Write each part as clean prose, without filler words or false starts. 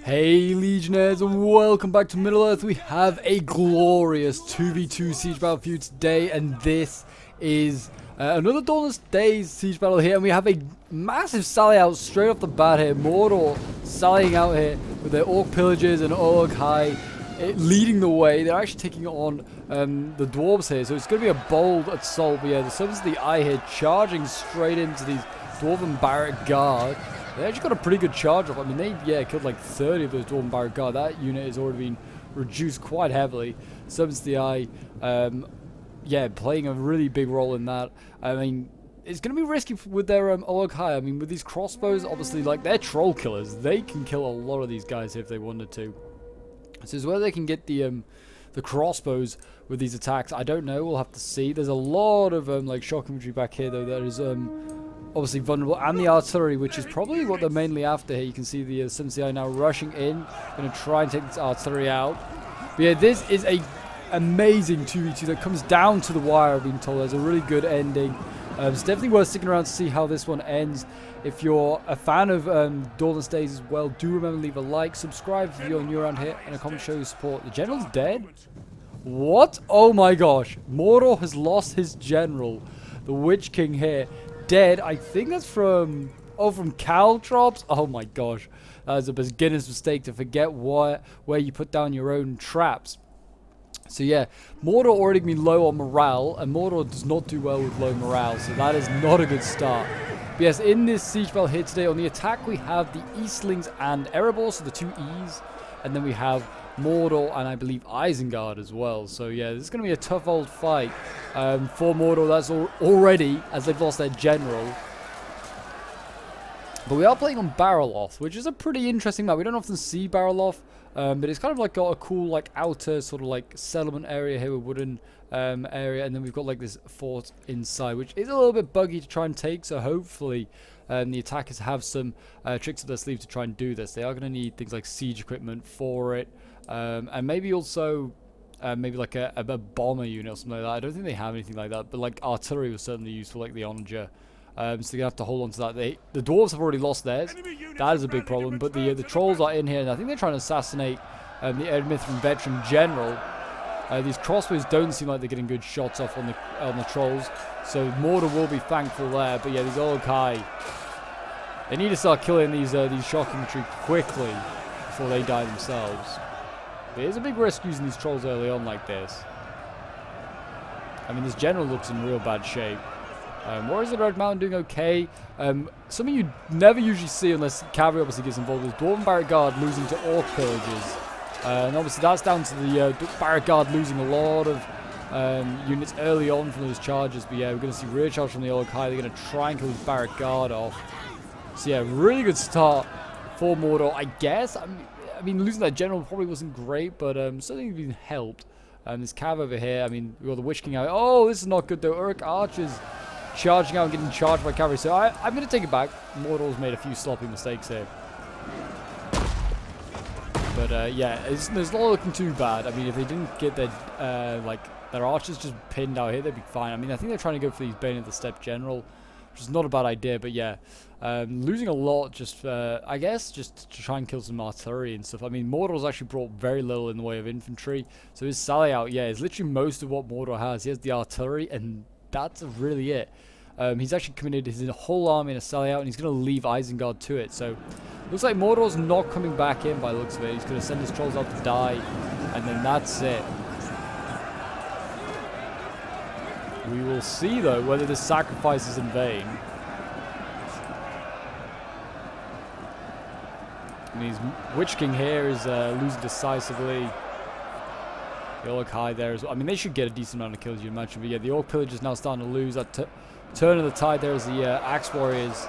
Hey Legionnaires, and welcome back to Middle-earth. We have a glorious 2v2 siege battle for you today, and this is another Dawnless Days siege battle here, and we have a massive sally out straight off the bat here. Mordor sallying out here with their Orc Pillagers and Orc High leading the way. They're actually taking on the Dwarves here, so it's going to be a bold assault. But yeah, the Servants of the Eye here charging straight into these Dwarven Barrack Guard. They actually got a pretty good charge off. I mean, they killed like 30 of those Dwarven Barrack Guard. That unit has already been reduced quite heavily. Servants of the Eye, playing a really big role in that. I mean, it's going to be risky with their Orc High. I mean, with these crossbows, obviously, like, they're troll killers. They can kill a lot of these guys if they wanted to. So it's where they can get the crossbows with these attacks. I don't know. We'll have to see. There's a lot of like shock infantry back here, though. That is obviously vulnerable, and the artillery, which is probably what they're mainly after here. You can see the CI now rushing in, going to try and take this artillery out. But yeah, this is a amazing 2v2 that comes down to the wire. I've been told there's a really good ending. It's definitely worth sticking around to see how this one ends. If you're a fan of Dawnless Days as well, do remember to leave a like, subscribe if you're new around here, and a comment show your support. The general's dead? What? Oh my gosh. Mordor has lost his general. The Witch King here. Dead. I think that's from Caltrops. Oh my gosh. That is a beginner's mistake to forget where you put down your own traps. So yeah, Mordor already been low on morale, and Mordor does not do well with low morale, so that is not a good start. But yes, in this siege battle here today, on the attack we have the Eastlings and Erebor, so the two E's, and then we have Mordor and I believe Isengard as well. So yeah, this is going to be a tough old fight for Mordor. That's already, as they've lost their general. But we are playing on Barrel-off, which is a pretty interesting map. We don't often see Barrel-off, but it's kind of like got a cool like outer sort of like settlement area here with wooden area, and then we've got like this fort inside, which is a little bit buggy to try and take. So hopefully the attackers have some tricks up their sleeve to try and do this. They are going to need things like siege equipment for it, and maybe also maybe like a bomber unit or something like that. I don't think they have anything like that, but like artillery was certainly useful, like the Onager. So they're going to have to hold on to that. The dwarves have already lost theirs. That is a big problem. But the trolls are in here, and I think they're trying to assassinate the Edmithran veteran general. These crossbows don't seem like they're getting good shots off on the trolls. So Mordor will be thankful there. But yeah, these Orc High, they need to start killing these shock infantry quickly before they die themselves. But it's a big risk using these trolls early on like this. I mean, this general looks in real bad shape. Warriors of the Red Mountain doing okay. Something you never usually see unless cavalry obviously gets involved is Dwarven Barrack Guard losing to Orc Pillagers. And obviously that's down to the Barrack Guard losing a lot of units early on from those charges. But yeah, we're going to see rear charge from the Orc High. They're going to try and kill this Barrack Guard off. So yeah, really good start for Mordor, I guess. I mean losing that general probably wasn't great, but certainly been helped. This cav over here, I mean, we've got the Witch King out. Oh, this is not good though. Uruk Archers charging out and getting charged by cavalry. So I'm going to take it back. Mordor's made a few sloppy mistakes here. But yeah, it's not looking too bad. I mean, if they didn't get their archers just pinned out here, they'd be fine. I mean, I think they're trying to go for these Bane of the Steppe general, which is not a bad idea. But yeah, losing a lot just, I guess, just to try and kill some artillery and stuff. I mean, Mordor's actually brought very little in the way of infantry. So his sally out, yeah, is literally most of what Mordor has. He has the artillery, and that's really it. He's actually committed his whole army in a sally out, and he's going to leave Isengard to it. So looks like Mordor's not coming back in by the looks of it. He's going to send his trolls out to die, and then that's it. We will see though whether this sacrifice is in vain. And his Witch King here is losing decisively. The Orc High there as well. I mean, they should get a decent amount of kills, you imagine. But yeah, the Orc Pillagers now starting to lose. That turn of the tide there as the Axe Warriors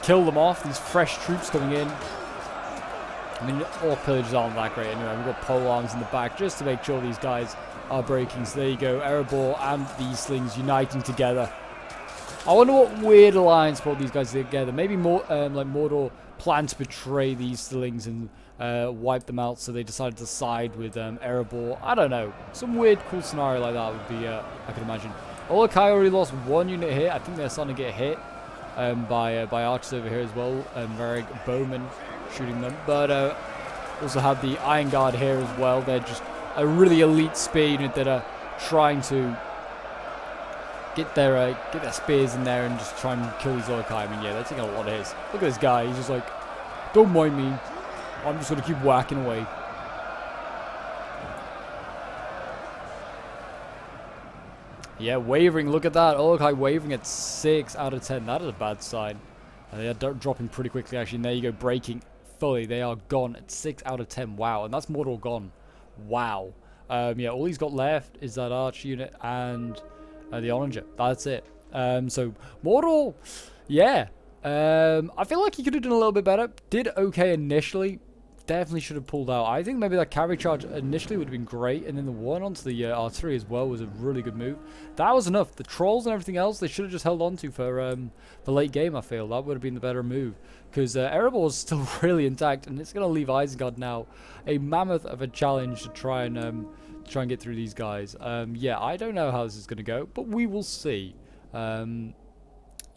kill them off. These fresh troops coming in. I mean, Orc Pillagers aren't that great anyway. We've got pole arms in the back just to make sure these guys are breaking. So there you go. Erebor and the Eastlings uniting together. I wonder what weird alliance brought these guys together. Maybe more like Mordor planned to betray the Eastlings and wipe them out, so they decided to side with Erebor. I don't know. Some weird, cool scenario like that would be, I could imagine. Orc High already lost one unit here. I think they're starting to get hit. by archers over here as well. Varric Bowman shooting them, but also have the Iron Guard here as well. They're just a really elite spear unit that are trying to get their spears in there and just try and kill these Urukai. I mean, yeah, they're taking a lot of hits. Look at this guy. He's just like, don't mind me. I'm just going to keep whacking away. Yeah, wavering. Look at that. Urukai wavering at 6 out of 10. That is a bad sign. They are dropping pretty quickly, actually. And there you go, breaking fully. They are gone at 6 out of 10. Wow. And that's Mordor gone. Wow. Yeah, all he's got left is that arch unit and the Onager. That's it. So, Mordor, yeah. I feel like he could have done a little bit better. Did okay initially. Definitely should have pulled out. I think maybe that cavalry charge initially would have been great, and then the one onto the artillery as well was a really good move. That was enough. The trolls and everything else they should have just held on to for late game. I feel that would have been the better move, because Erebor is still really intact, and it's going to leave Isengard now a mammoth of a challenge to try and get through these guys. Yeah, I don't know how this is going to go, but we will see.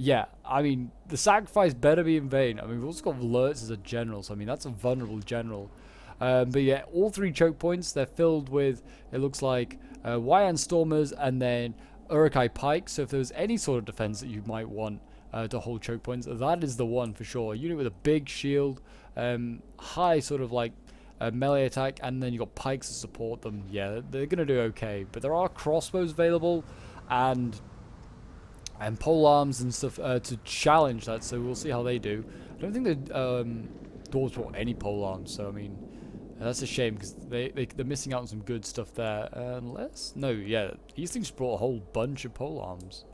Yeah, I mean, the sacrifice better be in vain. I mean, we've also got Lurtz as a general, so I mean, that's a vulnerable general. But yeah, all 3 choke points, they're filled with, it looks like, Wyan Stormers and then Urukai Pikes. So if there was any sort of defense that you might want to hold choke points, that is the one for sure. A unit with a big shield, high sort of like melee attack, and then you've got Pikes to support them. Yeah, they're going to do okay. But there are crossbows available, and pole arms and stuff to challenge that, so we'll see how they do. I don't think the Dwarves brought any pole arms, so I mean, that's a shame, because they're missing out on some good stuff there. Unless, no, yeah, these things brought a whole bunch of pole arms,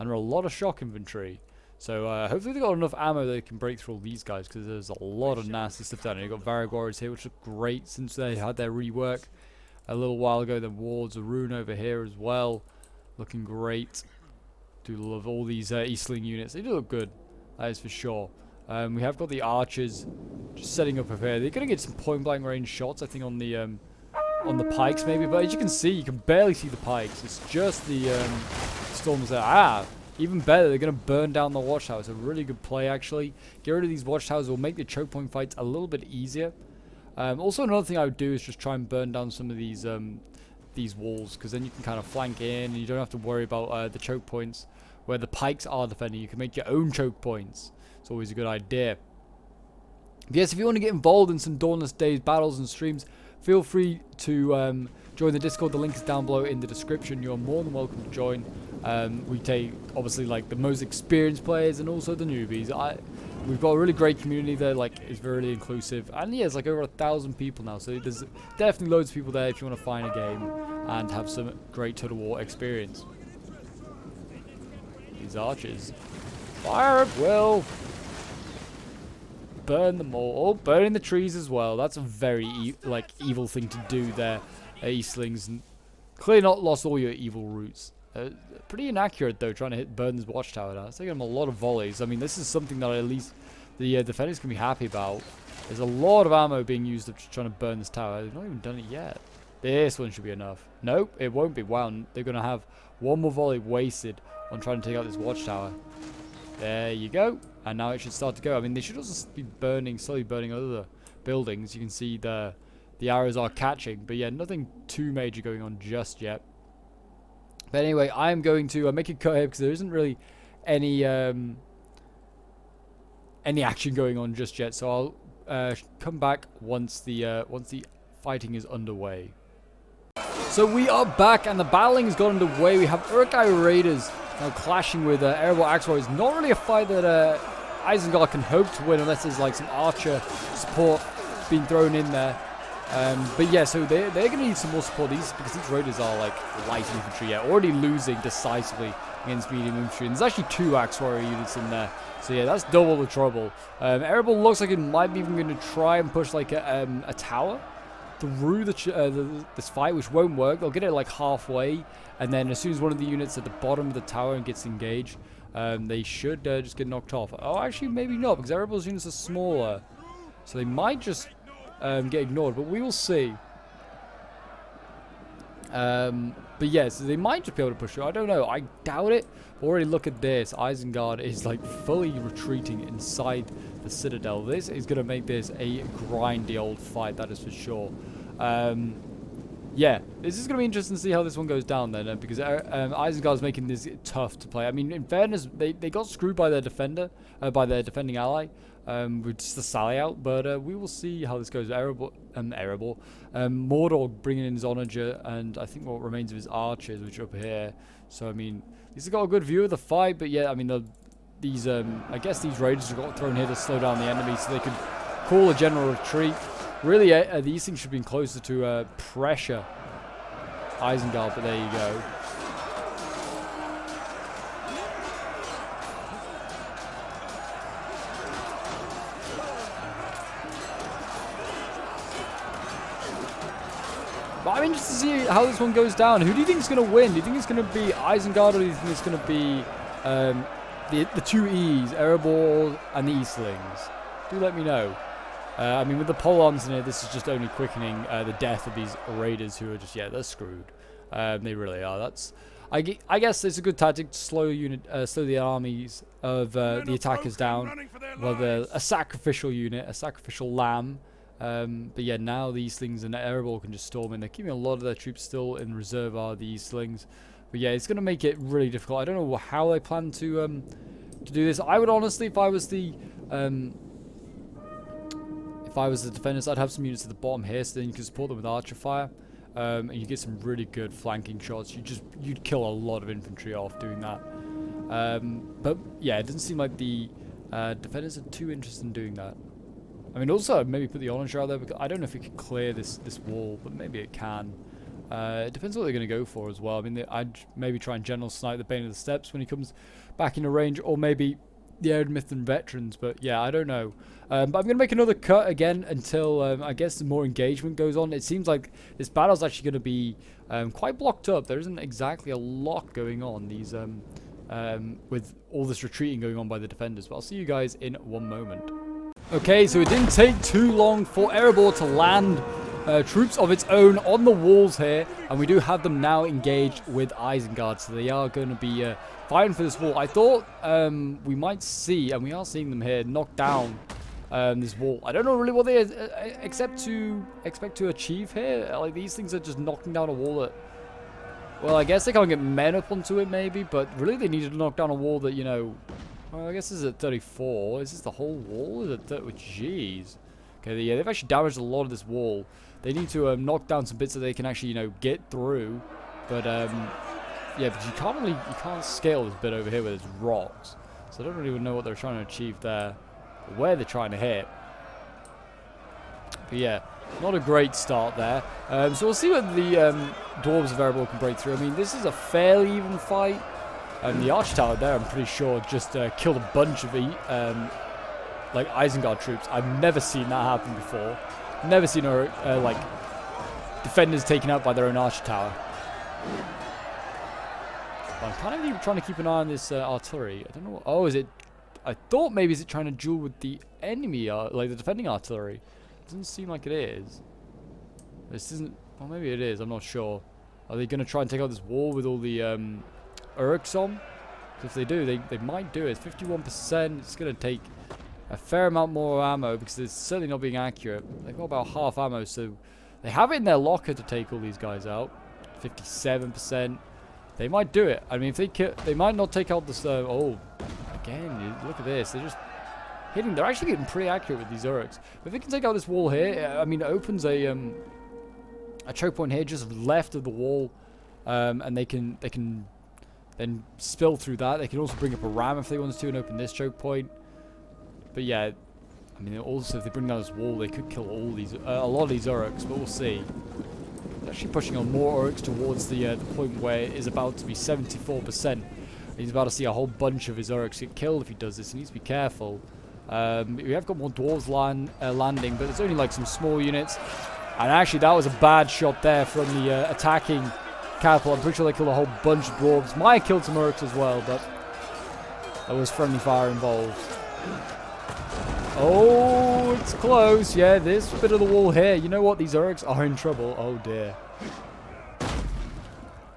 and a lot of shock infantry. So hopefully they've got enough ammo that they can break through all these guys, because there's a lot of nasty stuff down here. You've got Varric Warriors here, which look great since they had their rework a little while ago. Then Wards of Rune over here as well, looking great. Do love all these Eastling units. They do look good, that is for sure. We have got the archers just setting up over here. They're going to get some point-blank range shots, I think, on the pikes maybe. But as you can see, you can barely see the pikes. It's just the storms there. Ah, even better. They're going to burn down the watchtower. It's a really good play, actually. Get rid of these watchtowers will make the choke point fights a little bit easier. Also, another thing I would do is just try and burn down some of these walls, because then you can kind of flank in and you don't have to worry about the choke points where the pikes are defending. You can make your own choke points. It's always a good idea. But yes, if you want to get involved in some Dawnless Days battles and streams, feel free to join the Discord. The link is down below in the description. You're more than welcome to join. We take obviously like the most experienced players and also the newbies. We've got a really great community there, like it's really inclusive, and yeah, it's like over 1,000 people now, so there's definitely loads of people there if you want to find a game and have some great Total War experience. These archers, fire at will, burn them all. Oh, burning the trees as well. That's a very evil thing to do there, Eastlings. And clearly not lost all your evil roots. Pretty inaccurate though, trying to burn this watchtower down. It's taking them a lot of volleys. I mean, this is something that at least the defenders can be happy about. There's a lot of ammo being used of trying to burn this tower. They've not even done it yet. This one should be enough. Nope, it won't be. Wow, they're going to have one more volley wasted on trying to take out this watchtower. There you go. And now it should start to go. I mean, they should also be slowly burning other buildings. You can see the arrows are catching. But yeah, nothing too major going on just yet. But anyway, I'm going to make a cut here because there isn't really any action going on just yet. So I'll come back once the fighting is underway. So we are back, and the battling has got underway. We have Urukai Raiders now clashing with Erebor Axe Warriors. Not really a fight that Isengard can hope to win unless there's like some archer support being thrown in there. But yeah, so they're going to need some more support because these raiders are like light infantry, yeah, already losing decisively against medium infantry. And there's actually 2 Axe Warrior units in there, so yeah, that's double the trouble. Erebor looks like it might be even going to try and push like a tower through this fight, which won't work. They'll get it like halfway, and then as soon as one of the units at the bottom of the tower gets engaged, they should just get knocked off. Oh, actually, maybe not, because Erebor's units are smaller, so they might just get ignored, but we will see. But yeah, so they might just be able to push through. I don't know. I doubt it. Already look at this. Isengard is like fully retreating inside the Citadel. This is going to make this a grindy old fight, that is for sure. Yeah, this is going to be interesting to see how this one goes down then, because Isengard's making this tough to play. I mean, in fairness, they got screwed by their defender, by their defending ally, with just the sally out, but we will see how this goes. Mordor bringing in his onager, and I think what remains of his archers, which are up here. So, I mean, he's got a good view of the fight, but yeah, I mean, I guess these raiders have got thrown here to slow down the enemy so they could call a general retreat. Really, these things should have been closer to pressure Isengard, but there you go. But I'm interested to see how this one goes down. Who do you think is going to win? Do you think it's going to be Isengard, or do you think it's going to be the two E's, Erebor and the Eastlings? Do let me know. I mean, with the pole-arms in here, this is just only quickening the death of these raiders who are just, yeah, they're screwed. They really are. I guess it's a good tactic to slow the armies of the attackers down. Well, they're a sacrificial unit, a sacrificial lamb. But yeah, now the Eastlings and Erebor can just storm in. They're keeping a lot of their troops still in reserve, are the Eastlings. But yeah, it's going to make it really difficult. I don't know how they plan to do this. I would honestly, if I was the defenders, I'd have some units at the bottom here, so then you can support them with archer fire, and you get some really good flanking shots. You'd kill a lot of infantry off doing that. But yeah, it doesn't seem like the defenders are too interested in doing that. I mean, also maybe put the onager out there, because I don't know if it can clear this wall, but maybe it can. It depends what they're going to go for as well. I mean, I'd maybe try and general snipe the Bane of the Steppes when he comes back into range, or maybe the Eredmith and veterans, but yeah, I don't know. But I'm going to make another cut again until I guess more engagement goes on. It seems like this battle's actually going to be quite blocked up. There isn't exactly a lot going on with all this retreating going on by the defenders, but I'll see you guys in one moment. Okay, so it didn't take too long for Erebor to land troops of its own on the walls here, and we do have them now engaged with Isengard, so they are going to be fighting for this wall. I thought we might see, and we are seeing them here, knock down this wall. I don't know really what they expect to achieve here. Like, these things are just knocking down a wall that, well, I guess they can't get men up onto it maybe, but really they needed to knock down a wall that, you know, well, I guess this is at 34. Is this the whole wall? Is it jeez. Okay, yeah, they've actually damaged a lot of this wall. They need to knock down some bits so they can actually, you know, get through. But yeah, but you can't scale this bit over here with its rocks. So I don't really know what they're trying to achieve there, or where they're trying to hit. But yeah, not a great start there. So we'll see what the dwarves of Erebor can break through. I mean, this is a fairly even fight. The arch tower there, I'm pretty sure, just killed a bunch of like Isengard troops. I've never seen that happen before. Never seen like defenders taken out by their own arch tower. But I'm kind of trying to keep an eye on this artillery. I don't know. Oh, is it? I thought maybe is it trying to duel with the enemy, like the defending artillery. It doesn't seem like it is. This isn't. Well, maybe it is. I'm not sure. Are they going to try and take out this wall with all the Urks on? If they do, they might do it. 51%. It's going to take a fair amount more ammo because it's certainly not being accurate. They've got about half ammo, so they have it in their locker to take all these guys out. 57%. They might do it. I mean, if they might not take out this. Oh, again, look at this. They're just hitting. They're actually getting pretty accurate with these Urks. But if they can take out this wall here, I mean, it opens a choke point here just left of the wall, and they can then spill through that. They can also bring up a ram if they want to and open this choke point. But yeah, I mean, also if they bring down this wall, they could kill all these, a lot of these Urks, but we'll see. They're actually pushing on more Urks towards the point where it is about to be 74%. He's about to see a whole bunch of his Urks get killed if he does this. He needs to be careful. We have got more dwarves landing, but it's only like some small units. And actually, that was a bad shot there from the attacking catapult. I'm pretty sure they killed a whole bunch of dwarves. Might have killed some Urks as well, but there was friendly fire involved. Oh, it's close. Yeah, this bit of the wall here. You know what? These Urks are in trouble. Oh, dear.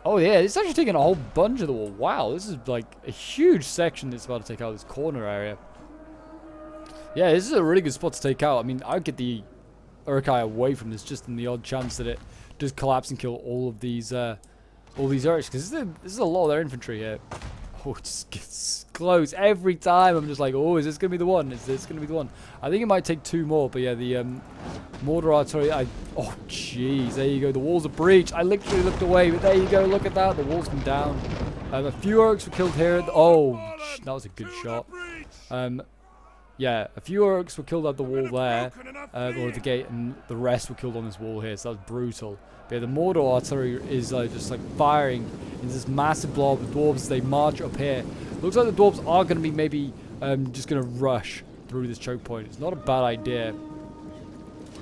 Oh yeah, it's actually taking a whole bunch of the wall. Wow, this is like a huge section that's about to take out this corner area. Yeah, this is a really good spot to take out. I mean, I'd get the Uruk-hai away from this just in the odd chance that it does collapse and kill all these Uruks, because this is a lot of their infantry here. Oh, it just gets close every time. I'm just like, oh, is this going to be the one? Is this going to be the one? I think it might take 2 more, but yeah, the Mordor artillery, oh, jeez, there you go. The walls are breached. I literally looked away, but there you go. Look at that. The walls come down. A few Uruks were killed here. Oh, that was a good shot. Yeah, a few Uruks were killed at the wall there, or the gate, and the rest were killed on this wall here, so that was brutal. But yeah, the Mordor artillery is just like firing into this massive blob of dwarves as they march up here. Looks like the dwarves are going to be maybe just going to rush through this choke point. It's not a bad idea.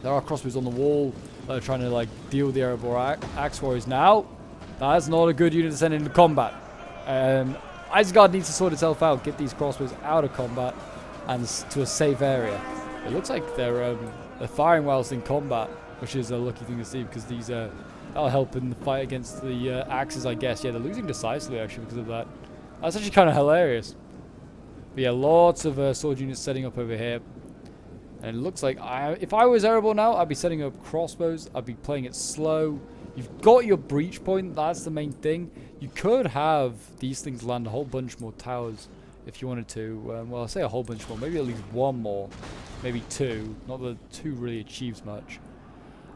There are crossbows on the wall that are trying to like deal with the Erebor Axe Warriors now. That's not a good unit to send into combat. Isengard needs to sort itself out, get these crossbows out of combat and to a safe area. It looks like they're firing whilst in combat, which is a lucky thing to see, because these that'll help in the fight against the axes, I guess. Yeah, they're losing decisively actually because of that. That's actually kind of hilarious. But yeah, lots of sword units setting up over here. And it looks like if I was Erebor now, I'd be setting up crossbows. I'd be playing it slow. You've got your breach point. That's the main thing. You could have these things land a whole bunch more towers if you wanted to. Well, I'll say a whole bunch more. Maybe at least 1 more. Maybe 2. Not that 2 really achieves much.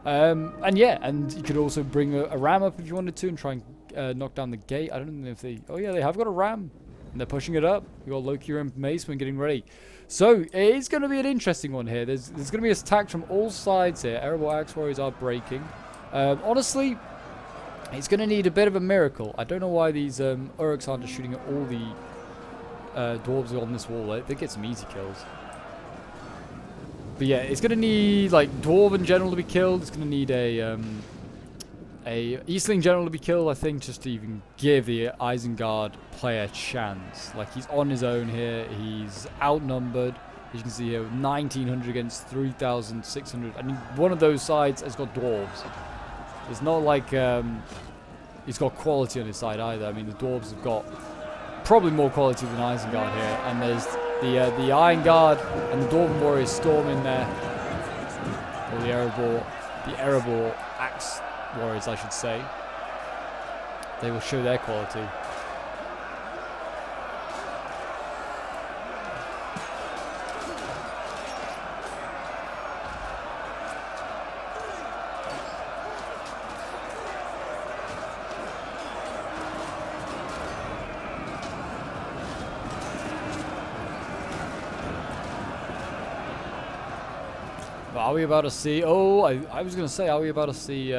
And yeah, and you could also bring a ram up if you wanted to and try and knock down the gate. I don't know if they... Oh yeah, they have got a ram. And they're pushing it up. You got Loki and Mace when getting ready. So, it is going to be an interesting one here. There's going to be attacks from all sides here. Erebor Axe Warriors are breaking. Honestly, it's going to need a bit of a miracle. I don't know why these Uruks aren't just shooting at all the dwarves on this wall. They get some easy kills. But yeah, it's going to need like dwarf in general to be killed. It's going to need a Eastling general to be killed, I think, just to even give the Isengard player a chance. Like, he's on his own here. He's outnumbered. As you can see here, 1,900 against 3,600. I mean, one of those sides has got dwarves. It's not like he's got quality on his side either. I mean, the dwarves have got probably more quality than Isengard here. And there's the Iron Guard and the Dwarven Warriors storming there. Or the Erebor Axe Warriors, I should say. They will show their quality. Are we about to see... Oh, I was going to say, are we about to see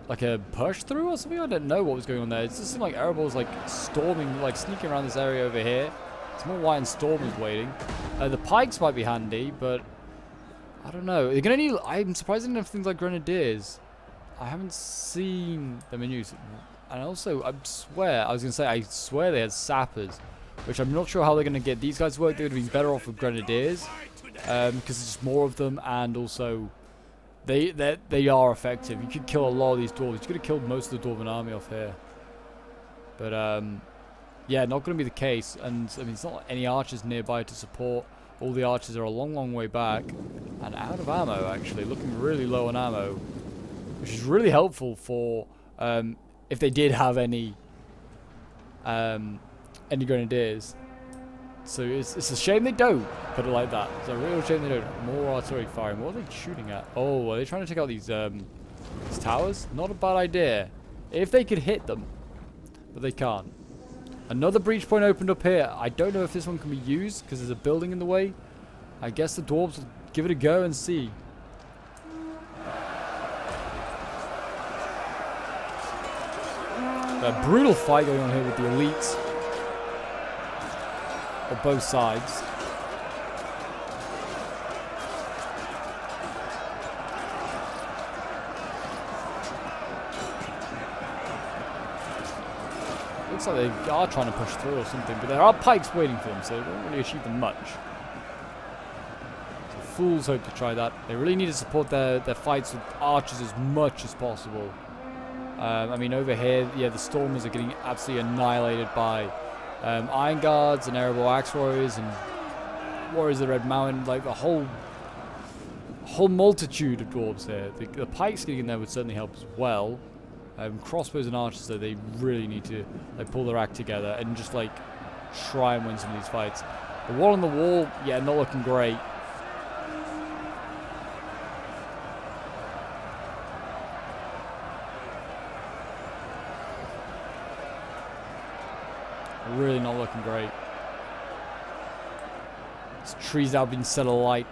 like a push through or something? I don't know what was going on there. It just seemed like Erebor's like storming, like sneaking around this area over here. It's more White and Storm is waiting. The pikes might be handy, but I don't know. They're going to need... I'm surprised they didn't have things like grenadiers. I haven't seen them in use. And also, I swear they had sappers, which I'm not sure how they're going to get these guys to work. They would have been better off with grenadiers. Because there's more of them, and also they are effective. You could kill a lot of these dwarves. You could have killed most of the dwarven army off here, but yeah, not going to be the case. And I mean, it's not like any archers nearby to support. All the archers are a long way back and out of ammo. Actually, looking really low on ammo, which is really helpful for if they did have any grenadiers. So it's a shame they don't, put it like that. It's a real shame they don't. More artillery firing. What are they shooting at? Oh, are they trying to take out these towers? Not a bad idea. If they could hit them. But they can't. Another breach point opened up here. I don't know if this one can be used because there's a building in the way. I guess the dwarves will give it a go and see. A brutal fight going on here with the elites. On both sides. Looks like they are trying to push through or something, but there are pikes waiting for them, so they don't really achieve them much. So fools hope to try that. They really need to support their fights with archers as much as possible. I mean, over here, yeah, the Stormers are getting absolutely annihilated by Iron Guards and Airable Axe Warriors and Warriors of the Red Mountain. Like, the whole multitude of dwarves here. The pikes getting in there would certainly help as well. Crossbows and archers, though, they really need to like pull their act together and just like try and win some of these fights. The wall on the wall, yeah, not looking great. Really not looking great. This tree's now been set alight.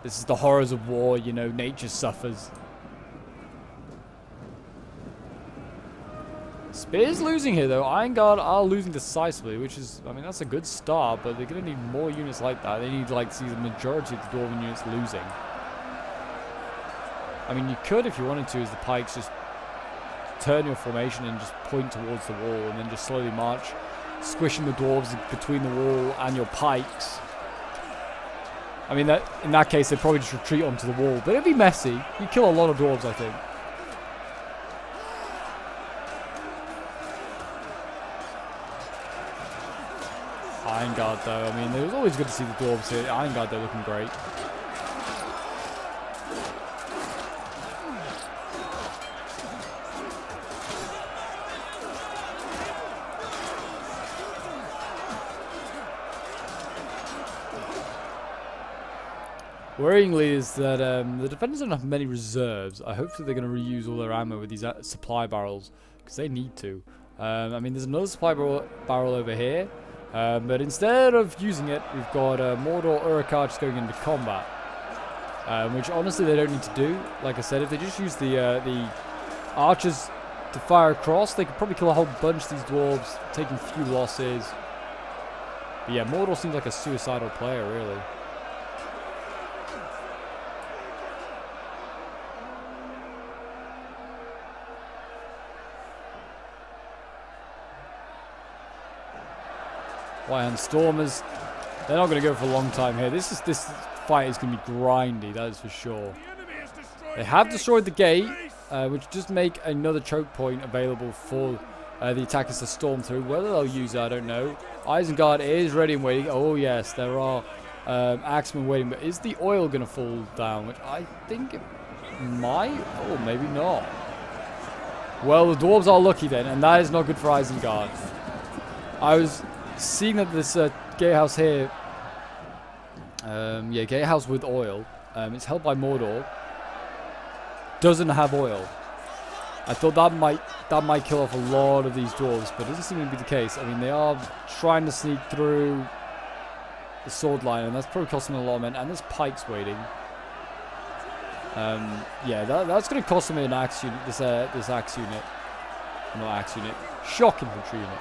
This is the horrors of war, you know, nature suffers. Spear's losing here, though. Iron Guard are losing decisively, which is, I mean, that's a good start, but they're going to need more units like that. They need to, like, see the majority of the Dwarven units losing. I mean, you could, if you wanted to, as the pikes, just turn your formation and just point towards the wall and then just slowly march, squishing the dwarves between the wall and your pikes. I mean, that in that case, they'd probably just retreat onto the wall, but it'd be messy. You'd kill a lot of dwarves, I think. Iron Guard, though, I mean, it was always good to see the dwarves here. Iron Guard, they're looking great. Worryingly is that the defenders don't have many reserves. Hopefully they're going to reuse all their ammo with these supply barrels, because they need to. I mean, there's another supply barrel over here. But instead of using it, we've got Mordor Uruk-hai just going into combat, which honestly they don't need to do. Like I said, if they just use the archers to fire across, they could probably kill a whole bunch of these dwarves, taking few losses. But yeah, Mordor seems like a suicidal player, really. White-hand Stormers, they're not going to go for a long time here. This fight is going to be grindy, that is for sure. They have destroyed the gate, which does make another choke point available for the attackers to storm through. Whether they'll use it, I don't know. Isengard is ready and waiting. Oh yes, there are axemen waiting, but is the oil going to fall down? Which I think it might, or maybe not. Well, the dwarves are lucky then, and that is not good for Isengard. I was seeing that this gatehouse here, yeah, gatehouse with oil, it's held by Mordor, doesn't have oil. I thought that might kill off a lot of these dwarves, but it doesn't seem to be the case. I mean, they are trying to sneak through the sword line, and that's probably costing them a lot of men. And there's pikes waiting. Yeah, that's going to cost them an axe unit. This axe unit, not axe unit, shock infantry unit.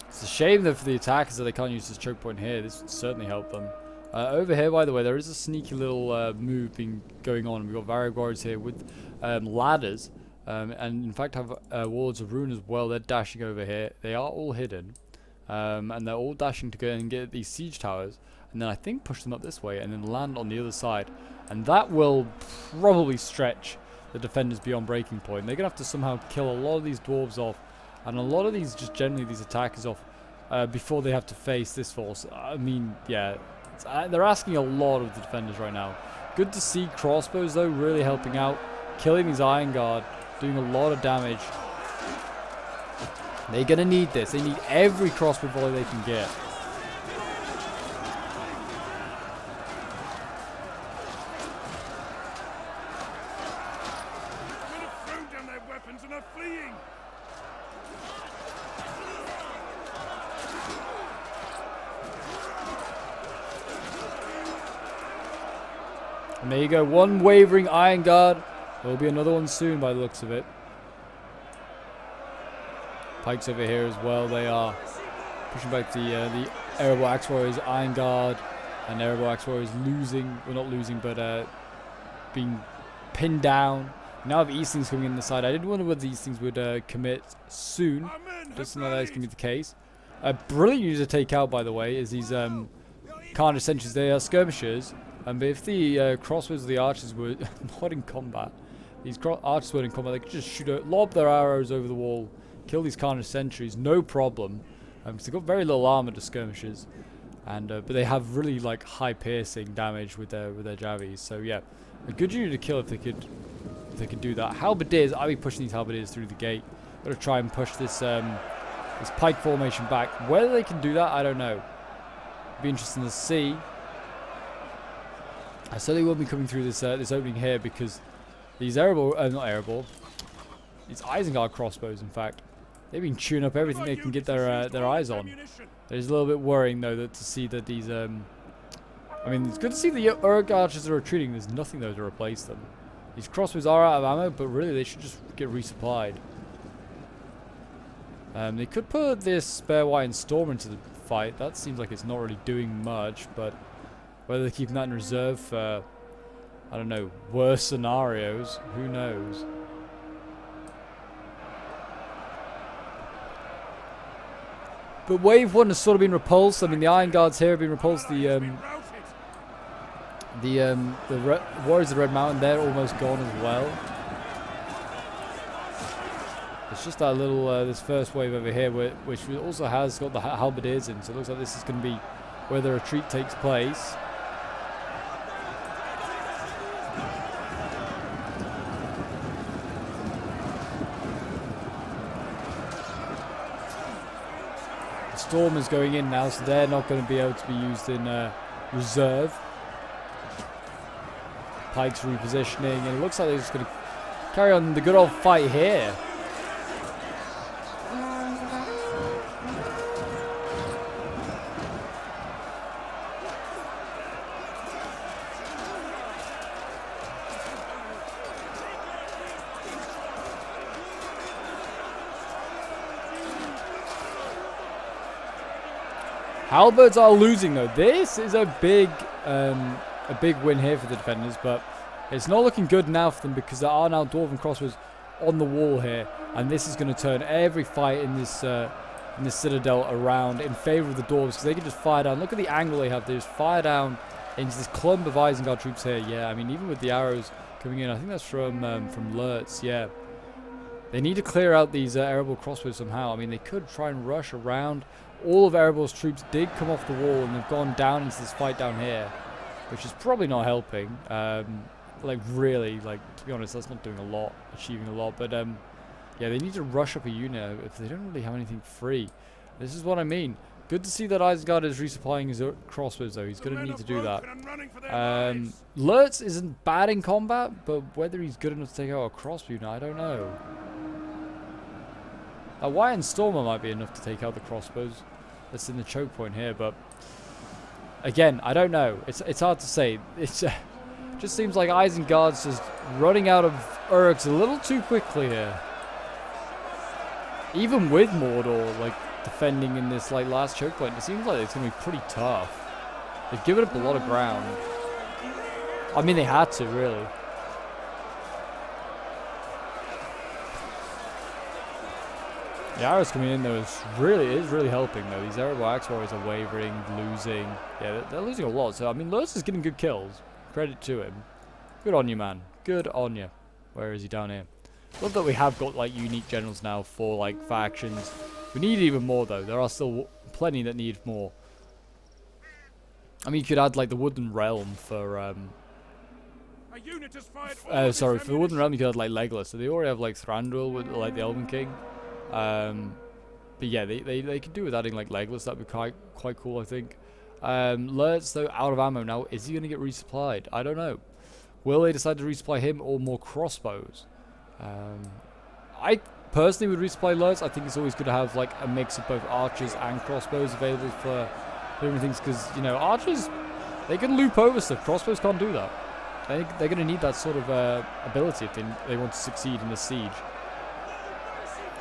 It's a shame that for the attackers that they can't use this choke point here. This would certainly help them. Over here, by the way, there is a sneaky little move going on. We've got Varag Warriors here with ladders. And in fact have Warlords of Ruin as well. They're dashing over here. They are all hidden. And they're all dashing to go and get these siege towers. And then I think push them up this way and then land on the other side. And that will probably stretch the defenders beyond breaking point. They're going to have to somehow kill a lot of these dwarves off. And a lot of these, just generally these attackers off before they have to face this force. I mean, yeah, they're asking a lot of the defenders right now. Good to see crossbows, though, really helping out. Killing these Iron Guard, doing a lot of damage. They're going to need this. They need every crossbow volley they can get. And there you go, one wavering Iron Guard. There will be another one soon by the looks of it. Pikes over here as well. They are pushing back the Airable Axe Warriors, Iron Guard. And Erebor Axe Warrior is losing, well not losing, but being pinned down. Now have Eastlings coming in the side. I did wonder whether these things would commit soon. Doesn't look like that's going to be the case. Brilliant unit to take out, by the way, is these Carnage Sentries. They are skirmishers. But if the crossbows of the archers were not in combat, these archers were in combat, they could just lob their arrows over the wall, kill these Carnage Sentries, no problem. Because they've got very little armor to skirmishers. And but they have really like high piercing damage with their javies. So yeah, a good unit to kill if they could do that. Halberdiers, I'll be pushing these halberdiers through the gate. Got to try and push this this pike formation back. Whether they can do that, I don't know. Be interesting to see. I certainly won't be coming through this this opening here because these these Isengard crossbows, in fact, they've been chewing up everything they can get their eyes on. It's a little bit worrying though to see that these I mean, it's good to see the Uruk archers are retreating. There's nothing though to replace them. These crossbows are out of ammo, but really they should just get resupplied. They could put this Spare White and Storm into the fight. That seems like it's not really doing much, but whether they're keeping that in reserve for, I don't know, worse scenarios, who knows? But Wave 1 has sort of been repulsed. I mean, the Iron Guards here have been repulsed. The Warriors of the Red Mountain, they're almost gone as well. It's just that little, this first wave over here, which also has got the halberdiers in. So it looks like this is going to be where the retreat takes place. Storm is going in now, so they're not going to be able to be used in reserve. Pike's repositioning, and it looks like they're just going to carry on the good old fight here. Halberds are losing though. This is a big win here for the defenders, but it's not looking good now for them because there are now Dwarven crossbows on the wall here, and this is going to turn every fight in this citadel around in favor of the dwarves because they can just fire down. Look at the angle they have. They just fire down into this clump of Isengard troops here. Yeah, I mean even with the arrows coming in, I think that's from Lurtz. Yeah, they need to clear out these Erebor crossbows somehow. I mean they could try and rush around. All of Erebor's troops did come off the wall and they've gone down into this fight down here, which is probably not helping. Like really, like to be honest, that's not doing a lot, achieving a lot. But yeah, they need to rush up a unit if they don't really have anything free. This is what I mean. Good to see that Isengard is resupplying his crossbows though. He's going to need to do that. Lurtz isn't bad in combat, but whether he's good enough to take out a crossbow unit, I don't know. White and Stormer might be enough to take out the crossbows. That's in the choke point here, but again, I don't know. It's hard to say. It's just seems like Isengard's just running out of Uruks a little too quickly here. Even with Mordor like defending in this like last choke point, it seems like it's gonna be pretty tough. They've given up a lot of ground. I mean, they had to really. The arrows coming in though is really helping though. These Erebor Axe Warriors are wavering, losing. Yeah, they're losing a lot. So I mean, Lurtz is getting good kills. Credit to him. Good on you, man. Good on you. Where is he? Down here. Love that we have got like unique generals now for like factions. We need even more though. There are still plenty that need more. I mean, you could add like the Wooden Realm for sorry, for the Wooden Realm you could add like Legolas. So they already have like Thranduil with like the Elven King. But yeah, they could do with adding like Legolas. That'd be quite cool, I think. Lurtz though out of ammo now. Is he going to get resupplied? I don't know. Will they decide to resupply him or more crossbows? I personally would resupply Lurtz. I think it's always good to have like a mix of both archers and crossbows available for different things because you know archers they can loop over stuff. Crossbows can't do that. They're going to need that sort of ability if they want to succeed in the siege.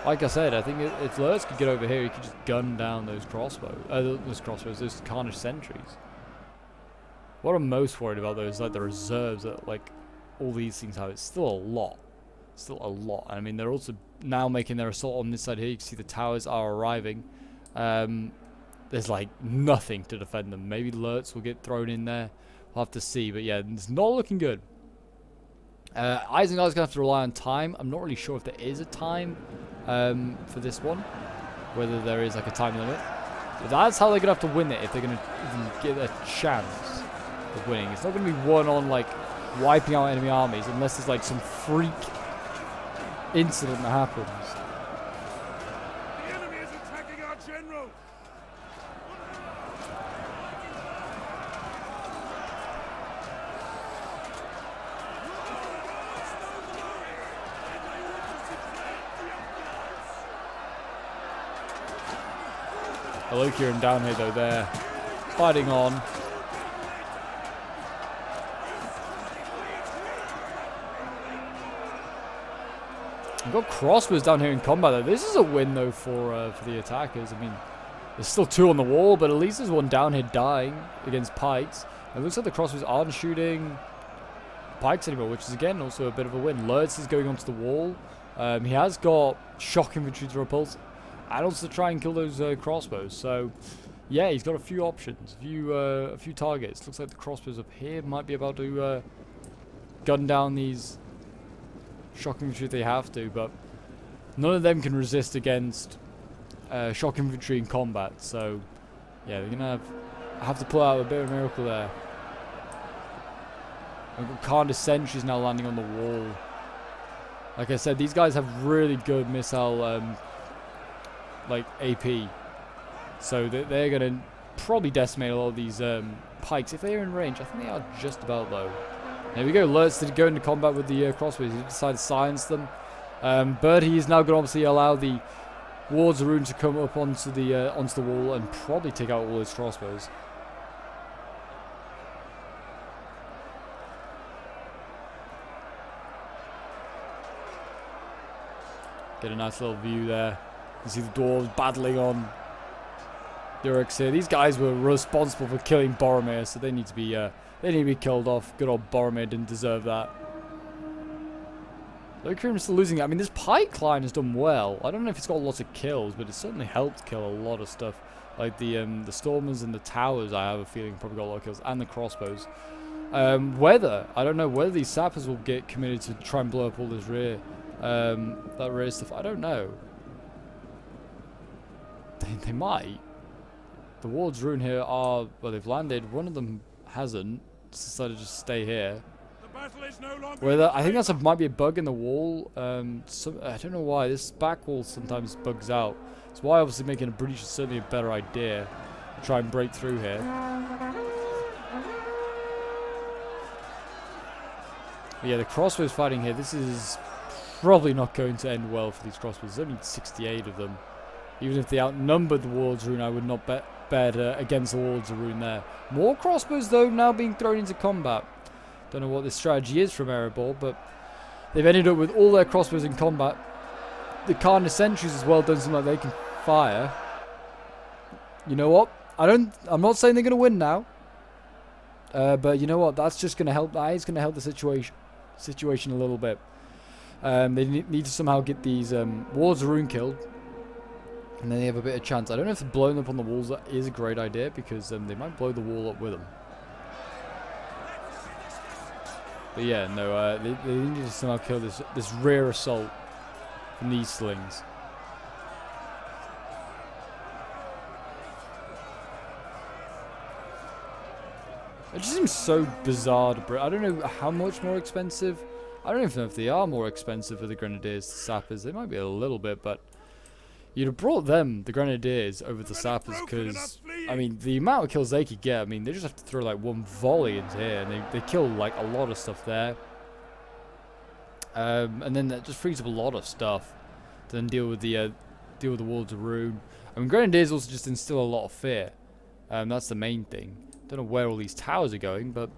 Like I said, I think if Lurtz could get over here, he could just gun down those crossbows, those Carnage sentries. What I'm most worried about, though, is like the reserves that like all these things have. It's still a lot. Still a lot. I mean, they're also now making their assault on this side here. You can see the towers are arriving. There's like nothing to defend them. Maybe alerts will get thrown in there. We'll have to see. But yeah, it's not looking good. Eisenhower's going to have to rely on time. I'm not really sure if there is a time for this one. Whether there is like a time limit. But that's how they're going to have to win it if they're going to even get a chance of winning. It's not going to be won on like wiping out enemy armies unless there's like some freak incident that happens. The enemy is attacking our general. Alokia and down here though, they're fighting on. We've got crossbows down here in combat though. This is a win though for the attackers. I mean, there's still two on the wall, but at least there's one down here dying against pikes. It looks like the crossbows aren't shooting pikes anymore, which is again also a bit of a win. Lurtz is going onto the wall. He has got shock infantry to repulse and also to try and kill those crossbows. So yeah, he's got a few options, a few targets. Looks like the crossbows up here might be about to gun down these shock infantry if they have to, but none of them can resist against shock infantry in combat. So yeah, they're gonna have to pull out a bit of a miracle there. We've got Khan sentries now landing on the wall. Like I said, these guys have really good missile like AP, so they're gonna probably decimate a lot of these pikes if they're in range. I think they are just about though. There we go. Lurtz did go into combat with the crossbows. He decided to silence them. But he's now going to obviously allow the wards of Rune to come up onto the wall and probably take out all his crossbows. Get a nice little view there. You see the dwarves battling on Durex here. These guys were responsible for killing Boromir, so they need to be killed off. Good old Boromir didn't deserve that. Lokrim still losing it. I mean, this pike line has done well. I don't know if it's got lots of kills, but it's certainly helped kill a lot of stuff. Like the stormers and the towers, I have a feeling probably got a lot of kills, and the crossbows. I don't know whether these sappers will get committed to try and blow up all this rear, that rear stuff. I don't know. They might. The wards Rune here are, well, they've landed. One of them hasn't. Decided to just stay here. The battle is no longer. Whether I think might be a bug in the wall. I don't know why this back wall sometimes bugs out. That's why obviously making a breach is certainly a better idea. To try and break through here. But yeah, the crossbows fighting here. This is probably not going to end well for these crossbows. There's only 68 of them. Even if they outnumbered the wards Rune, I would not bet against the wards of Rune there. More crossbows though now being thrown into combat. Don't know what this strategy is from Erebor, but they've ended up with all their crossbows in combat. The Karna sentries as well don't seem like they can fire. You know what? I'm not saying they're going to win now. But you know what? That's just going to help. That is going to help the situation a little bit. They need to somehow get these wards of Rune killed. And then they have a bit of chance. I don't know if blowing them up on the walls is a great idea, because they might blow the wall up with them. But yeah, no, they need to somehow kill this rear assault from these slings. It just seems so bizarre to bring. I don't know how much more expensive. I don't even know if they are more expensive for the Grenadiers, the Sappers. They might be a little bit, but you'd have brought them, the Grenadiers, over the Sappers, because, I mean, the amount of kills they could get, I mean, they just have to throw, like, one volley into here, and they kill, like, a lot of stuff there. And then that just frees up a lot of stuff to then deal with the Wards of Rune. I mean, Grenadiers also just instill a lot of fear. That's the main thing. Don't know where all these towers are going, but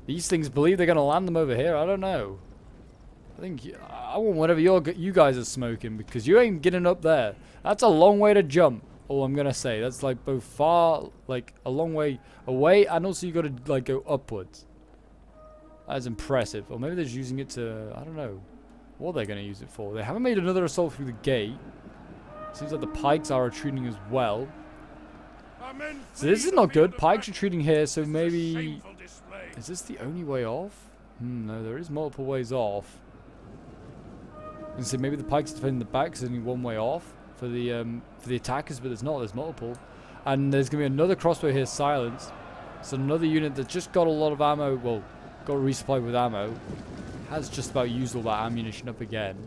these things believe they're going to land them over here. I don't know. I want whatever you guys are smoking, because you ain't getting up there. That's a long way to jump all I'm gonna say. That's like both far, like a long way away, and also you gotta like go upwards. That's impressive. Or maybe they're just using it to, I don't know what they're gonna use it for. They haven't made another assault through the gate. Seems like the pikes are retreating as well. So this is not good. Pikes retreating here, so maybe... Is this the only way off? No, there is multiple ways off. And so maybe the pikes defending the back is only one way off for the attackers, but there's not. There's multiple. And there's going to be another crossbow here, silenced. So another unit that just got a lot of ammo, well, got resupplied with ammo, has just about used all that ammunition up again.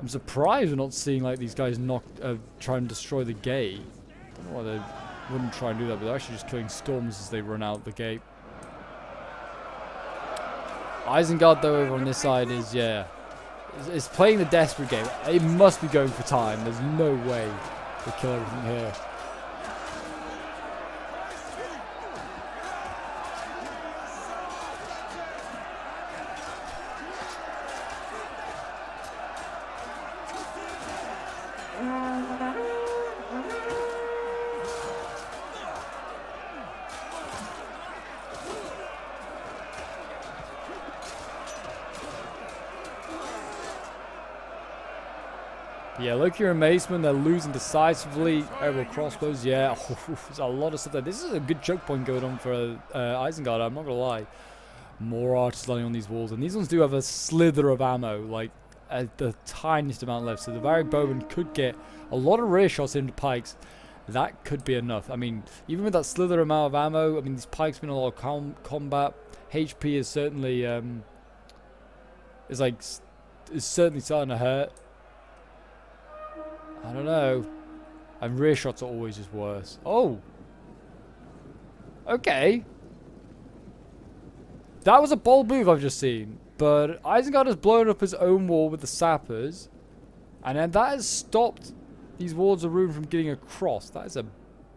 I'm surprised we're not seeing like these guys try and destroy the gate. I don't know why they wouldn't try and do that, but they're actually just killing storms as they run out the gate. Isengard though over on this side is, yeah, is playing the desperate game. It must be going for time. There's no way to kill everything here. Yeah, look at your amazement. They're losing decisively. Aerial crossbows, yeah. There's a lot of stuff there. This is a good choke point going on for Isengard, I'm not going to lie. More archers landing on these walls. And these ones do have a slither of ammo, like the tiniest amount left. So the Varric Bowman could get a lot of rear shots into pikes. That could be enough. I mean, even with that slither amount of ammo, I mean, these pikes been a lot of combat. HP is certainly, is certainly starting to hurt. I don't know. And rear shots are always just worse. Oh! Okay. That was a bold move I've just seen. But Isengard has blown up his own wall with the sappers. And then that has stopped these wards of ruin from getting across. That is a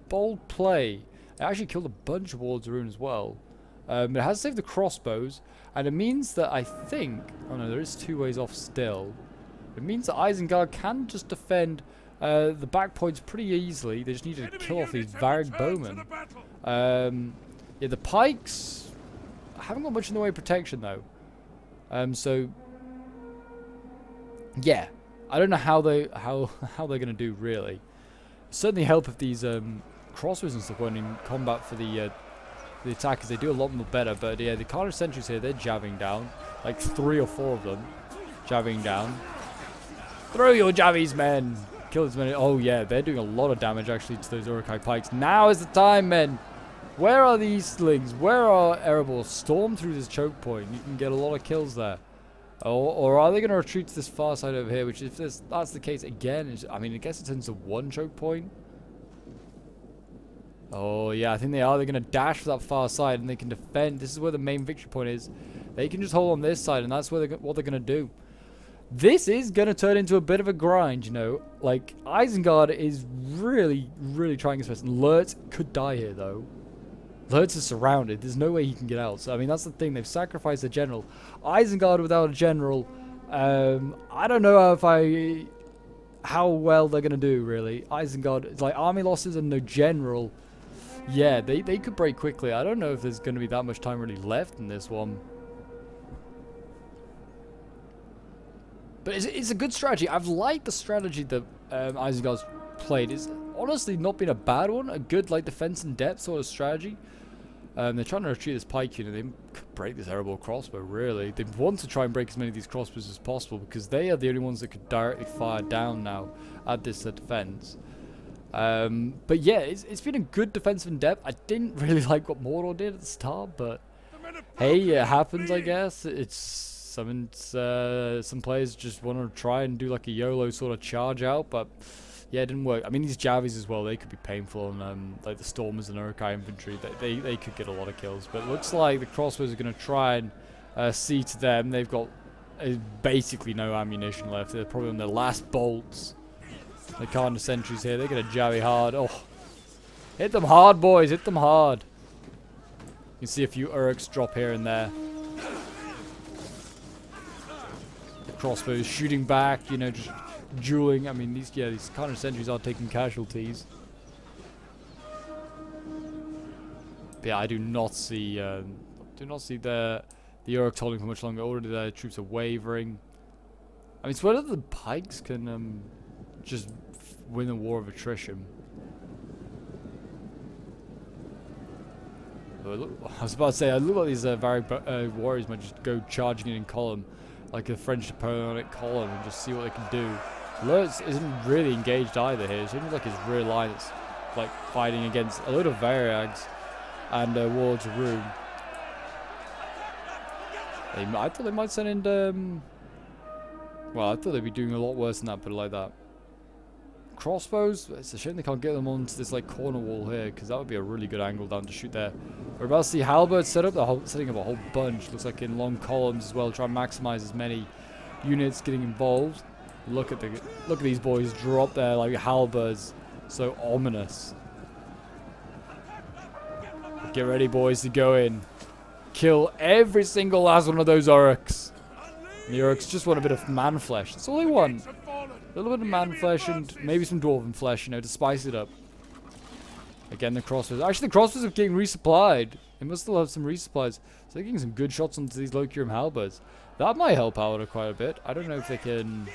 bold play. It actually killed a bunch of wards of ruin as well. It has saved the crossbows. And it means that I think... Oh no, there is two ways off still. It means that Isengard can just defend the back points pretty easily. They just need to kill off these Varric Bowmen. Yeah, the pikes haven't got much in the way of protection though. So yeah, I don't know how they're gonna do really. Certainly help if these crossbows and stuff weren't in combat for the attackers. They do a lot more better. But yeah, the Carnage Sentries here, they're jabbing down, like 3 or 4 of them, jabbing down. Throw your javies, men! Kill as many. Oh yeah, they're doing a lot of damage actually to those Uruk-hai pikes. Now is the time, men! Where are these slings? Where are Erebors? Storm through this choke point. You can get a lot of kills there. Or are they going to retreat to this far side over here? Which, if that's the case again, I mean, I guess it turns to 1 choke point. Oh yeah, I think they are. They're going to dash for that far side and they can defend. This is where the main victory point is. They can just hold on this side and that's where what they're going to do. This is going to turn into a bit of a grind, you know. Like, Isengard is really, really trying his best. And Lurtz could die here, though. Lurtz is surrounded. There's no way he can get out. So, I mean, that's the thing. They've sacrificed a general. Isengard without a general, I don't know how well they're going to do, really. Isengard, it's like army losses and no general. Yeah, they could break quickly. I don't know if there's going to be that much time really left in this one. But it's a good strategy. I've liked the strategy that Isengard's played. It's honestly not been a bad one. A good like defense in depth sort of strategy. They're trying to retreat this pike unit. They could break this terrible crossbow, really. They want to try and break as many of these crossbows as possible because they are the only ones that could directly fire down now at this defense. But yeah, it's been a good defensive in depth. I didn't really like what Mordor did at the start, but hey, it happens, I guess. It's some players just want to try and do like a YOLO sort of charge out, but yeah, it didn't work. I mean, these Javis as well, they could be painful, and like the Stormers and Uruk-hai infantry, they could get a lot of kills. But it looks like the crossbows are going to try and see to them. They've got basically no ammunition left. They're probably on their last bolts. The Carnage Sentries here, they're going to jabby hard. Oh, hit them hard, boys, hit them hard. You can see a few Uruks drop here and there. Crossbows shooting back, you know, just dueling. I mean, these kind of sentries are taking casualties. But yeah, I do not see the Urks holding for much longer. Already their troops are wavering. I mean, it's whether the pikes can just win a war of attrition. I was about to say, I look like these warriors might just go charging in column, like a French Napoleonic column, and just see what they can do. Lurtz isn't really engaged either here. It's only like his rear line that's like fighting against a load of Variags and Warlords of Rune. I thought they might send in well, I thought they'd be doing a lot worse than that, but like that. Crossbows, it's a shame they can't get them onto this like corner wall here, because that would be a really good angle down to shoot there. We're about to see halberds setting up a whole bunch, looks like in long columns as well, try and maximize as many units getting involved. Look at these boys drop their like halberds, so ominous. Get ready, boys, to go in. Kill every single last one of those Urks. And the Urks just want a bit of man flesh. That's all they want. A little bit of man flesh and maybe some dwarven flesh, you know, to spice it up. Again, the crossbows. Actually, the crossbows are getting resupplied. They must still have some resupplies. So they're getting some good shots onto these Lokium halberds. That might help out quite a bit. I don't know if they can...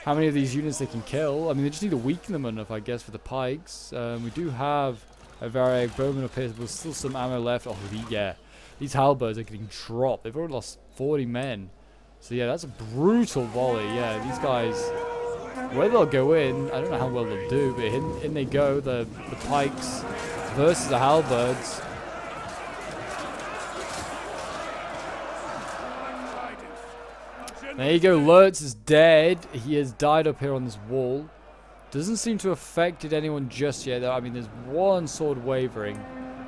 how many of these units they can kill. I mean, they just need to weaken them enough, I guess, for the pikes. We do have a Variag bowman up here. There's still some ammo left. Oh, yeah. These halberds are getting dropped. They've already lost 40 men. So yeah, that's a brutal volley. Yeah, these guys, where they'll go in, I don't know how well they'll do, but in they go, the pikes versus the halberds. There you go, Lurtz is dead. He has died up here on this wall. Doesn't seem to have affected anyone just yet, though. I mean, there's one sword wavering.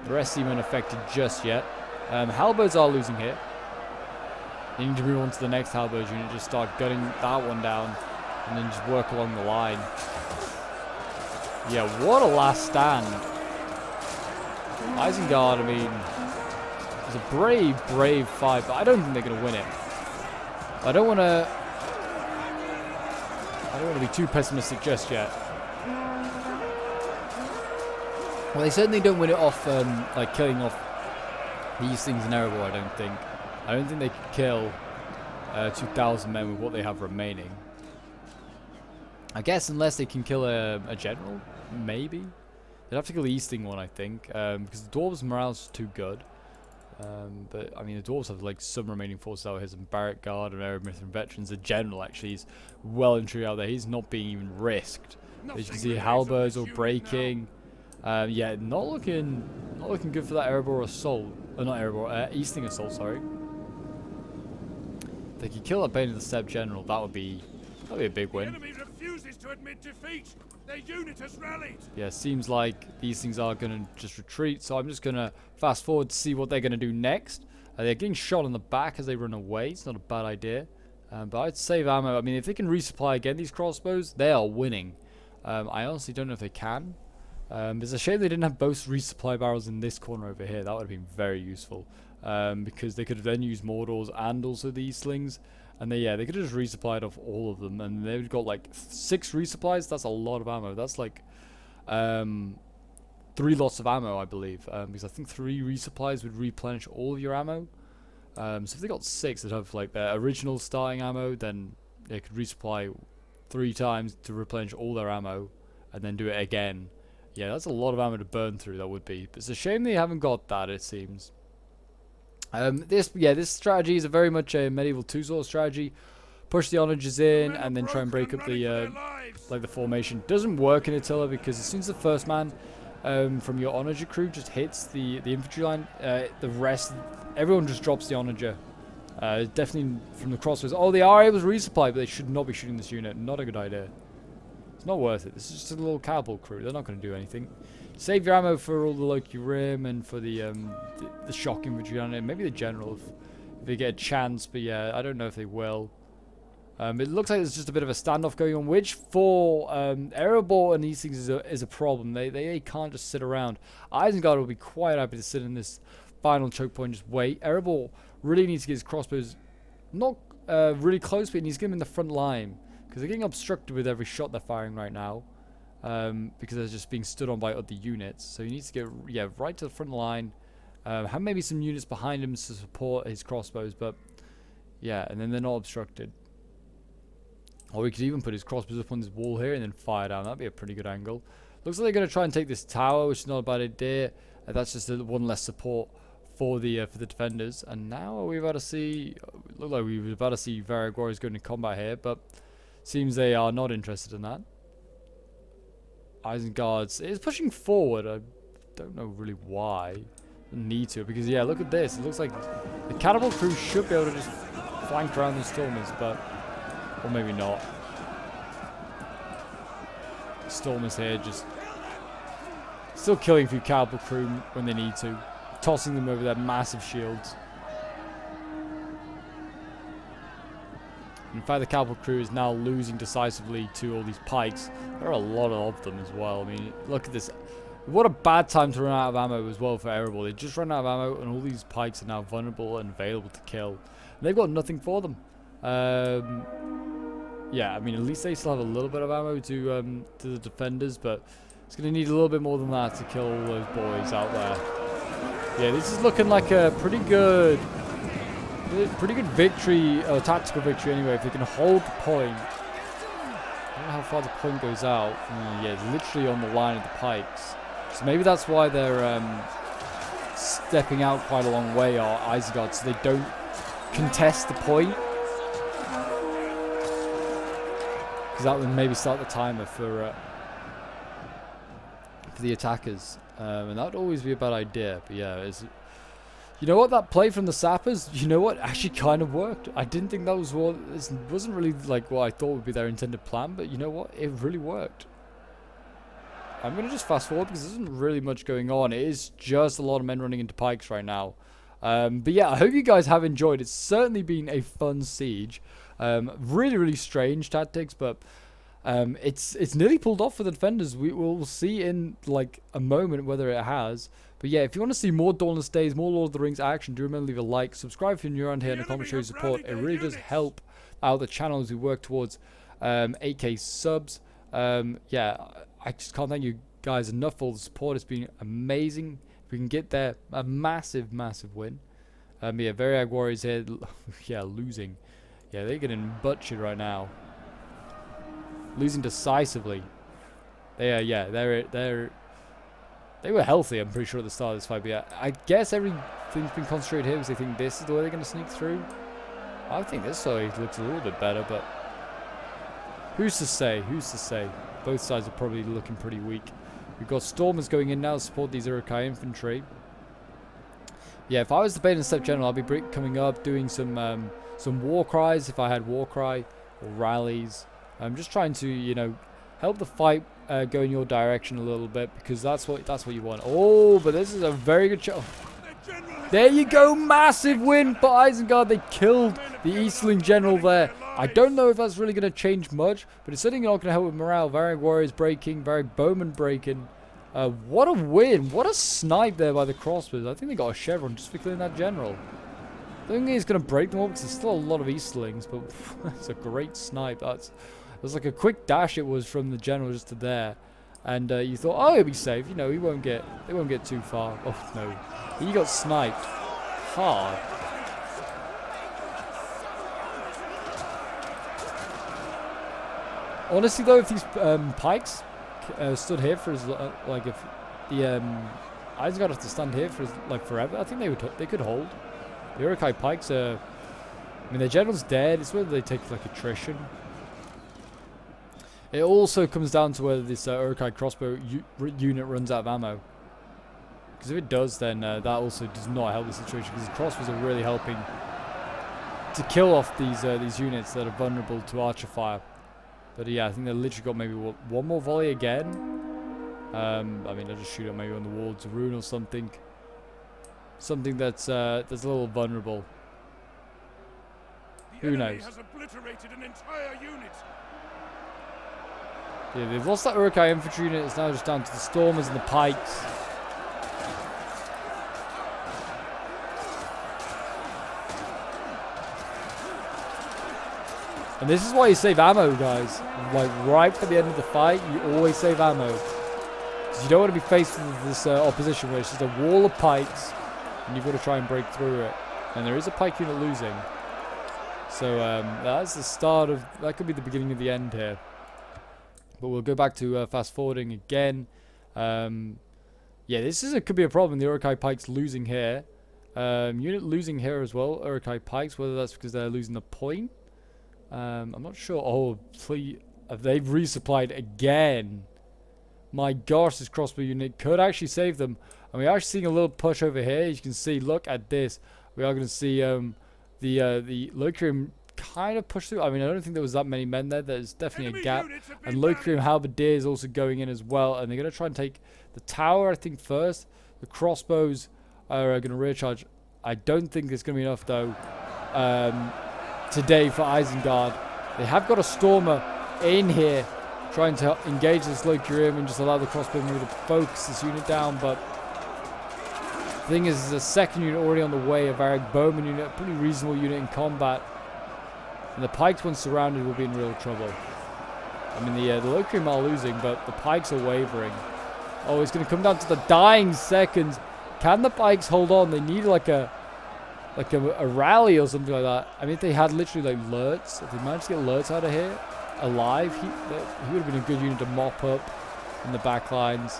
The rest seem unaffected just yet. Halberds are losing here. They need to move on to the next halberd unit, just start gutting that one down, and then just work along the line. Yeah, what a last stand. Isengard, I mean, it's a brave fight, but I don't think they're going to win it. I don't want to be too pessimistic just yet. Well, they certainly don't win it off, like killing off these things in Erebor, I don't think. I don't think they could kill 2,000 men with what they have remaining. I guess unless they can kill a general, maybe. They'd have to kill the Easting one, I think, because the Dwarves' morale's too good. But, I mean, the Dwarves have, like, some remaining forces out here, some Barrack Guard and Eremith and Veterans. The general, actually, is well and truly out there. He's not being even risked. As you can see, halberds all breaking. Yeah, not looking good for that Erebor assault. Not Erebor, Easting assault, sorry. If they could kill that Bane of the Steppe general, that'd be a big win. The enemy refuses to admit defeat. Their unit has rallied. Yeah, seems like these things are going to just retreat, so I'm just going to fast forward to see what they're going to do next. They're getting shot in the back as they run away. It's not a bad idea. But I'd save ammo. I mean, if they can resupply again these crossbows, they are winning. I honestly don't know if they can. It's a shame they didn't have both resupply barrels in this corner over here. That would have been very useful. Because they could have then used Mordor's and also these slings. And they could have just resupplied off all of them. And they've got like 6 resupplies. That's a lot of ammo. That's like 3 lots of ammo, I believe. Because I think 3 resupplies would replenish all of your ammo. So if they got 6 that have like their original starting ammo, then they could resupply 3 times to replenish all their ammo. And then do it again. Yeah, that's a lot of ammo to burn through, that would be. But it's a shame they haven't got that, it seems. This strategy is very much a medieval 2-sword strategy. Push the onagers in and then try and break up the the formation. Doesn't work in Attila because as soon as the first man from your onager crew just hits the infantry line, the rest, everyone just drops the onager. Definitely from the crossbows. Oh, they are able to resupply, but they should not be shooting this unit. Not a good idea. It's not worth it. This is just a little cavalry crew. They're not going to do anything. Save your ammo for all the Loki Rim and for the shock infantry on it. Maybe the general if they get a chance, but yeah, I don't know if they will. It looks like there's just a bit of a standoff going on, which for Erebor and these things is a problem. They can't just sit around. Isengard will be quite happy to sit in this final choke point, just wait. Erebor really needs to get his crossbows not really close, but he needs to get them in the front line. because they're getting obstructed with every shot they're firing right now, because they're just being stood on by other units. So he needs to get right to the front line, have maybe some units behind him to support his crossbows, but yeah, and then they're not obstructed. Or he could even put his crossbows up on this wall here and then fire down. That'd be a pretty good angle. Looks like they're going to try and take this tower, which is not a bad idea. That's just one less support for the defenders. And now are we about to see? Look like we were about to see Varagor's going to combat here, but seems they are not interested in that. Isengard's is pushing forward. I don't know really why. Need to, because yeah, look at this. It looks like the catapult crew should be able to just flank around the stormers, but or maybe not. Stormers here just still killing a few catapult crew when they need to, tossing them over their massive shields. In fact, the catapult crew is now losing decisively to all these pikes. There are a lot of them as well. I mean, look at this. What a bad time to run out of ammo as well for Erebor. They just run out of ammo, and all these pikes are now vulnerable and available to kill. And they've got nothing for them. Yeah, I mean, at least they still have a little bit of ammo to the defenders, but it's going to need a little bit more than that to kill all those boys out there. Yeah, this is looking like a pretty good victory, tactical victory anyway, if they can hold the point. I don't know how far the point goes out. Yeah, it's literally on the line of the pikes. So maybe that's why they're stepping out quite a long way, or Isengard, so they don't contest the point. Because that would maybe start the timer for the attackers. And that would always be a bad idea. But yeah, you know what? That play from the sappers, you know what? Actually kind of worked. I didn't think that was what... It wasn't really like what I thought would be their intended plan. But you know what? It really worked. I'm going to just fast forward because there isn't really much going on. It is just a lot of men running into pikes right now. But yeah, I hope you guys have enjoyed. It's certainly been a fun siege. Really, really strange tactics, but it's nearly pulled off for the defenders. We'll see in like a moment whether it has. But yeah, if you want to see more Dawnless Days, more Lord of the Rings action, do remember to leave a like, subscribe if you're new around here, and a comment, show your support. It really does help out the channel as we work towards 8K subs. Yeah, I just can't thank you guys enough for all the support. It's been amazing. If we can get there, a massive, massive win. Yeah, Varag Warriors here, yeah, losing. Yeah, they're getting butchered right now. Losing decisively. They are, yeah, they were healthy, I'm pretty sure, at the start of this fight. But yeah, I guess everything's been concentrated here because they think this is the way they're going to sneak through. I think this side looks a little bit better, but who's to say? Who's to say? Both sides are probably looking pretty weak. We've got Stormers going in now to support these Uruk-hai infantry. Yeah, if I was the Bane and Step General, I'd be coming up, doing some war cries if I had war cry, or rallies. I'm just trying to, you know, help the fight go in your direction a little bit, because that's what you want. Oh, but this is a very good shot. There you go, massive win for Isengard. They killed the Easterling general there. I don't know if that's really going to change much, but it's certainly not going to help with morale. Varag Warriors breaking, Varag Bowman breaking. What a win. What a snipe there by the crossbows. I think they got a chevron just for killing that general. I don't think he's going to break them all because there's still a lot of Easterlings, but it's a great snipe. It was like a quick dash it was from the general just to there. And you thought, oh, he'll be safe. You know, they won't get too far. Oh, no. He got sniped hard. Honestly, though, if these pikes stood here for as like if the Isengard have to stand here for like forever, I think they could hold. The Uruk-hai pikes are... I mean, their general's dead. It's whether they take like attrition. It also comes down to whether this Uruk-hai crossbow unit runs out of ammo. Because if it does, then that also does not help the situation, because the crossbows are really helping to kill off these units that are vulnerable to archer fire. But yeah, I think they literally got maybe one more volley again. I mean, they'll just shoot it maybe on the wall to ruin or something. Something that's a little vulnerable. Who knows? Has obliterated an entire unit. Yeah, they've lost that Uruk-hai infantry unit. It's now just down to the Stormers and the Pikes. And this is why you save ammo, guys. Like, right for the end of the fight, you always save ammo. Because you don't want to be faced with this opposition where it's just a wall of pikes, and you've got to try and break through it. And there is a pike unit losing. So that's the start of... That could be the beginning of the end here. But we'll go back to fast forwarding again. Yeah, could be a problem. The Urukai pikes losing here. Unit losing here as well. Urukai pikes, whether that's because they're losing the point. I'm not sure. Oh, please. They've resupplied again. My gosh, this crossbow unit could actually save them. And we're actually seeing a little push over here. As you can see, look at this. We are going to see the Locrium kind of push through. I mean, I don't think there was that many men there. There's definitely a gap. And Locrium Halberdier is also going in as well. And they're going to try and take the tower, I think, first. The crossbows are going to rear charge. I don't think there's going to be enough, though, today for Isengard. They have got a Stormer in here trying to engage this Locrium and just allow the crossbow move to focus this unit down. But the thing is, there's a second unit already on the way, a Varric Bowman unit, a pretty reasonable unit in combat. And the pikes, once surrounded, will be in real trouble. I mean, the Locrium are losing, but the pikes are wavering. Oh, it's going to come down to the dying seconds. Can the pikes hold on? They need like a rally or something like that. I mean, if they had literally like Lurtz, if they managed to get Lurtz out of here alive, he would have been a good unit to mop up in the back lines.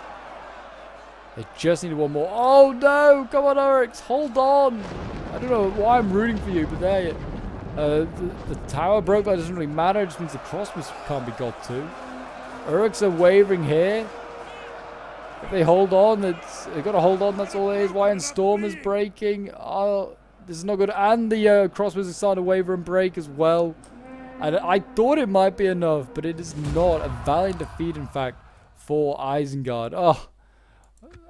They just needed one more. Oh no! Come on, Urix, hold on! I don't know why I'm rooting for you, but there you. The tower broke. That doesn't really matter. It just means the crossbows can't be got to. Urix are wavering here. If they hold on, they've got to hold on. That's all it is. Why? And Storm is breaking. Oh, this is not good. And the crossbows are starting to waver and break as well. And I thought it might be enough, but it is not. A valiant defeat, in fact, for Isengard. Oh,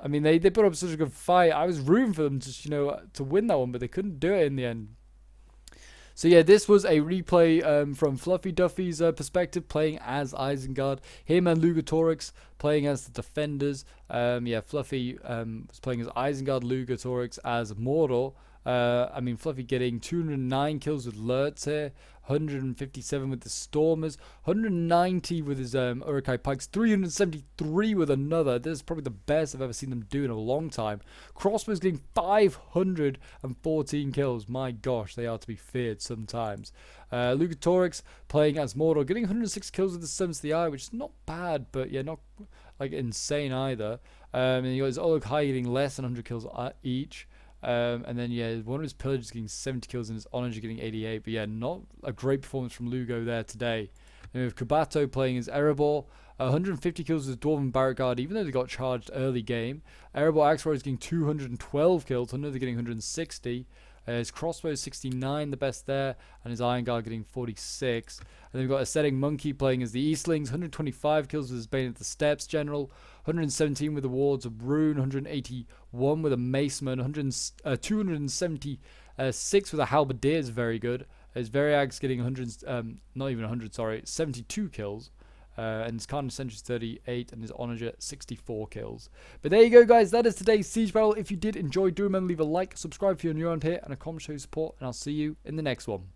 I mean, they put up such a good fight. I was rooting for them just, to win that one, but they couldn't do it in the end. So yeah, this was a replay from Fluffy Duffy's perspective, playing as Isengard. Him and Lugatorix playing as the defenders. Yeah, Fluffy was playing as Isengard, Lugatorix as Mordor. I mean, Fluffy getting 209 kills with Lurtz here, 157 with the Stormers, 190 with his Urukai Pikes, 373 with another. This is probably the best I've ever seen them do in a long time. Crossbows getting 514 kills. My gosh, they are to be feared sometimes. Lugatorix playing as Mordor, getting 106 kills with the Summons to the Eye, which is not bad, but yeah, not like insane either. And you got his Olokai getting less than 100 kills each. And then, yeah, one of his pillagers getting 70 kills and his Onager getting 88. But, yeah, not a great performance from Lugo there today. And we have Kubato playing as Erebor. 150 kills with Dwarven Barrack Guard, even though they got charged early game. Erebor Axeroy is getting 212 kills. Hunter getting 160. His crossbow is 69, the best there. And his Iron Guard getting 46. And then we've got Ascetic Monkey playing as the Eastlings. 125 kills with his Bayonet the Steps General. 117 with the Wards of Rune. 181 with a Maceman. 276 with a Halberdier is very good. His Variag's getting 72 kills. And his Carnage Sentry's 38 and his Onager 64 kills. But there you go, guys. That is today's Siege Battle. If you did enjoy, do remember to leave a like, subscribe if you're new around here, and a comment show your support. And I'll see you in the next one.